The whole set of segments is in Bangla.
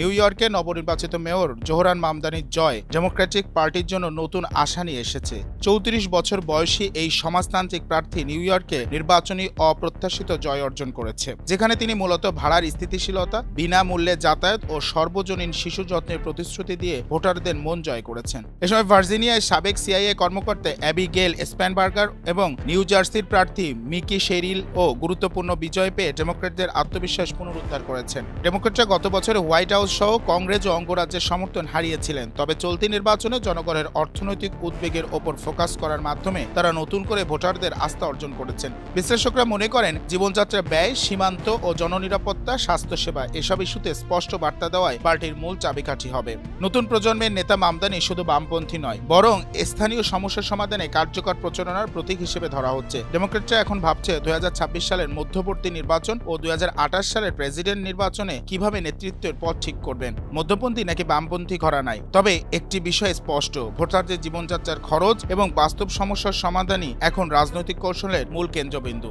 নিউ ইয়র্কে নবনির্বাচিত মেয়র জোহরান মামদানির জয় ডেমোক্রেটিক পার্টির জন্য নতুন আশা নিয়ে এসেছে। ৩৪ বছর বয়সী এই সমাজতান্ত্রিক প্রার্থী নিউ ইয়র্কে নির্বাচনী অপ্রত্যাশিত জয় অর্জন করেছে, যেখানে তিনি মূলত ভাড়ার স্থিতিশীলতা, বিনামূল্যে যাতায়াত ও সর্বজনীন শিশু যত্নের প্রতিশ্রুতি দিয়ে ভোটারদের মন জয় করেছেন। এ সময় ভার্জিনিয়ায় সাবেক সিআইএ কর্মকর্তা অ্যাবিগেল স্প্যানবার্গার এবং নিউ জার্সির প্রার্থী মিকি শেরিল ও গুরুত্বপূর্ণ বিজয় পেয়ে ডেমোক্রেটদের আত্মবিশ্বাস পুনরুদ্ধার করেছেন। ডেমোক্রেটরা গত বছরে হোয়াইট হাউস সহ কংগ্রেস ও অঙ্গরাজ্যের সমর্থন হারিয়েছিলেন, তবে চলতি নির্বাচনে জনগণের অর্থনৈতিক উদ্বেগের ওপর ফোকাস করার মাধ্যমে তারা নতুন করে ভোটারদের আস্থা অর্জন করেছেন। বিশ্লেষকরা মনে করেন জীবনযাত্রা ব্যয়, সীমান্ত ও জননিরাপত্তা, স্বাস্থ্যসেবা এসব ইস্যুতে স্পষ্ট বার্তা দেওয়ায় পার্টির মূল চাবিকাঠি হবে। নতুন প্রজন্মের নেতা মামদানি শুধু বামপন্থী নয়, বরং স্থানীয় সমস্যা সমাধানে কার্যকর প্রচারণার প্রতীক হিসেবে ধরা হচ্ছে। ডেমোক্রেটরা এখন ভাবছে 2026 সালের মধ্যবর্তী নির্বাচন ও 2028 সালের প্রেসিডেন্ট নির্বাচনে কিভাবে নেতৃত্বের পথ ঠিক করবেন, মধ্যপন্থী নাকি বামপন্থী ঘরানায়। তবে একটি বিষয় স্পষ্ট, ভোটারদের জীবনযাত্রার খরচ এবং বাস্তব সমস্যার সমাধানই এখন রাজনৈতিক কৌশলের মূল কেন্দ্রবিন্দু।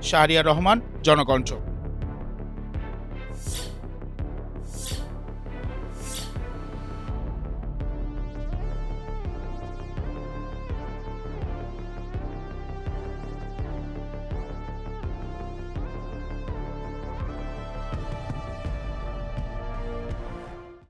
শাহরিয়ার রহমান, জনকণ্ঠ।